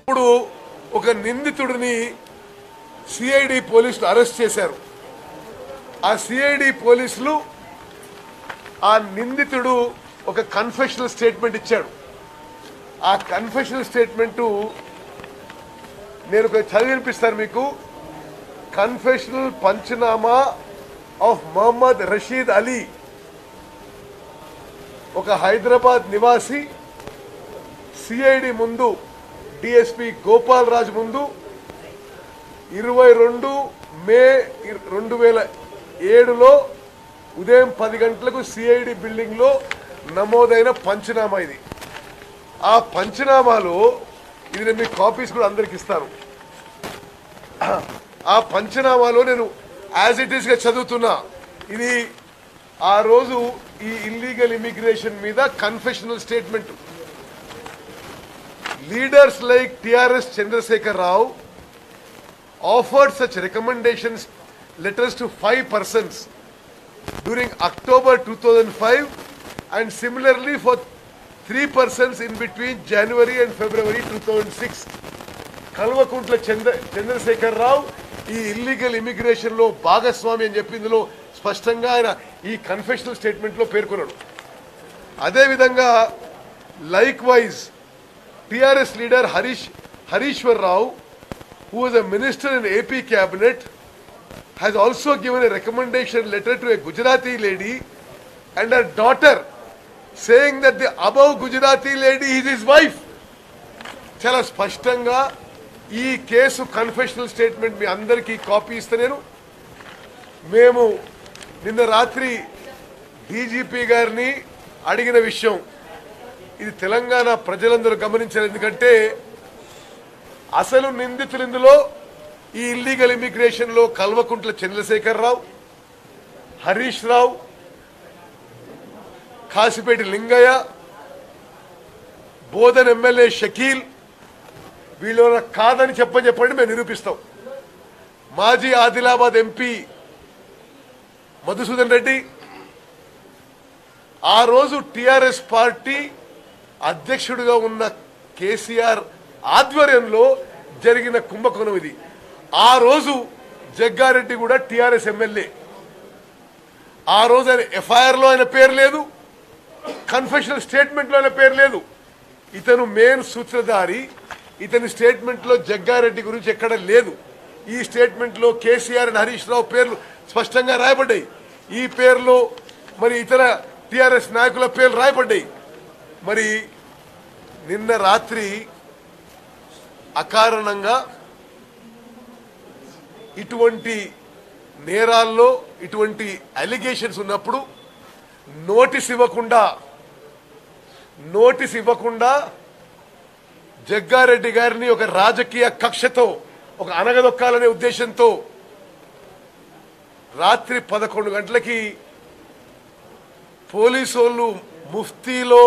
ఇప్పుడు ఒక నిందితుడిని సిఐడి పోలీసులు అరెస్ట్ చేశారు. ఆ సిఐడి పోలీసులు ఆ నిందితుడు ఒక కన్ఫెషనల్ స్టేట్మెంట్ ఇచ్చాడు. ఆ కన్ఫెషనల్ స్టేట్మెంట్ నేను చదివి వినిపిస్తాను మీకు. కన్ఫెషనల్ పంచనామా ఆఫ్ మొహమ్మద్ రషీద్ అలీ, ఒక హైదరాబాద్ నివాసి, సిఐడి ముందు డిఎస్పి గోపాల్ రాజ్ ముందు 22 మే 2007లో ఉదయం 10 గంటలకు సిఐడి బిల్డింగ్ లో నమోదైన పంచనామా ఇది. ఆ పంచనామాలో ఇది నేను మీకు కాపీస్ కూడా అందరికి ఇస్తాను. ఆ పంచనామాలో నేను యాజ్ ఇట్ ఈస్ గా చదువుతున్నా. ఇది ఆ రోజు ఈ ఇల్లీగల్ ఇమిగ్రేషన్ మీద confessional statement. Leaders like TRS Chandrashekar Rao offered such recommendations letters to 5 persons during October 2005 and similarly for 3 persons in between January and February 2006. Kalvakuntla Chandrashekar Rao ఈ ఇల్లీగల్ ఇమిగ్రేషన్ లో భాగస్వామి అని చెప్పి ఇందులో స్పష్టంగా ఆయన ఈ కన్ఫెషనల్ స్టేట్మెంట్ లో పేర్కొన్నాడు. అదేవిధంగా like wise TRS leader Harishwar Rao, who was a minister in AP cabinet, has also given a recommendation letter to a Gujarati lady and her daughter saying that the above Gujarati lady is his wife. చాలా స్పష్టంగా ఈ case confessional statement మీ అందరికీ copy ఇస్తా. మేము నిన్న రాత్రి DGP గారిని అడిగిన విషయం ఇది తెలంగాణ ప్రజలందరూ గమనించారు. ఎందుకంటే అసలు నిందితులు ఇందులో ఈ ఇల్లీగల్ ఇమిగ్రేషన్ లో కల్వకుంట్ల చంద్రశేఖర్ రావు, హరీష్ రావు, కాసిపేటి లింగయ్య, బోధన్ ఎమ్మెల్యే షకీల్, వీళ్ళు కాదని చెప్పండి మేము నిరూపిస్తాం. మాజీ ఆదిలాబాద్ ఎంపీ మధుసూదన్ రెడ్డి, ఆ రోజు టిఆర్ఎస్ పార్టీ అధ్యక్షుడిగా ఉన్న కేసీఆర్ ఆధ్వర్యంలో జరిగిన కుంభకోణం ఇది. ఆ రోజు జగ్గారెడ్డి కూడా టిఆర్ఎస్ ఎమ్మెల్యే. ఆ రోజు ఆయన ఎఫ్ఐఆర్ లో ఆయన పేరు లేదు, కన్ఫెషనల్ స్టేట్మెంట్ లో ఆయన పేరు లేదు. ఇతను మెయిన్ సూత్రధారి. ఇతని స్టేట్మెంట్ లో జగ్గారెడ్డి గురించి ఎక్కడ లేదు. ఈ స్టేట్మెంట్ లో కేసీఆర్ అండ్ హరీష్ రావు పేర్లు స్పష్టంగా రాయబడ్డాయి. ఈ పేర్లో మరి ఇతర టిఆర్ఎస్ నాయకుల పేర్లు రాయబడ్డాయి. మరి నిన్న రాత్రి అకారణంగా ఇటువంటి నేరాల్లో ఇటువంటి అలిగేషన్స్ ఉన్నప్పుడు నోటీస్ ఇవ్వకుండా జగ్గారెడ్డి గారిని ఒక రాజకీయ కక్షతో, ఒక అనగదొక్కాలనే ఉద్దేశంతో రాత్రి 11 గంటలకి పోలీసు వాళ్ళు ముఫ్తీలో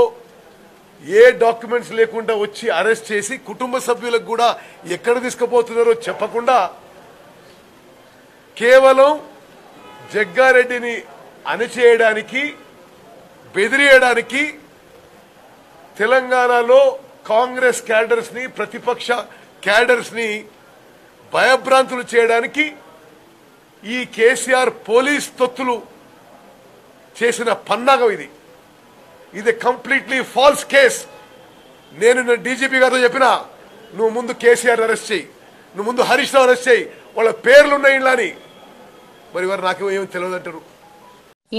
ఏ డాక్యుమెంట్స్ లేకుండా వచ్చి అరెస్ట్ చేసి కుటుంబ సభ్యులకు కూడా ఎక్కడ తీసుకుపోతున్నారో చెప్పకుండా కేవలం జగ్గారెడ్డిని అణిచేయడానికి, బెదిరియడానికి తెలంగాణలో కాంగ్రెస్ క్యాడర్స్ ని, ప్రతిపక్ష క్యాడర్స్ ని భయభ్రాంతులు చేయడానికి ఈ కేసీఆర్ పోలీస్ తొత్తులు చేసిన పన్నాగం ఇది. ఇది కంప్లీట్లీ ఫాల్స్ కేస్. నేను డీజీపీ గారితో చెప్పినా, నువ్వు ముందు కేసీఆర్ అరెస్ట్ చేయి, నువ్వు ముందు హరీష్ రావు అరెస్ట్ చేయి, వాళ్ళ పేర్లున్నాయి ఇలా అని. మరి వారు నాకేమో ఏమి తెలియదు అంటారు.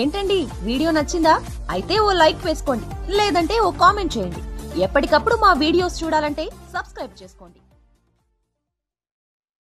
ఏంటండి, వీడియో నచ్చిందా? అయితే ఓ లైక్ వేసుకోండి, లేదంటే ఓ కామెంట్ చేయండి. ఎప్పటికప్పుడు మా వీడియోస్ చూడాలంటే సబ్స్క్రైబ్ చేసుకోండి.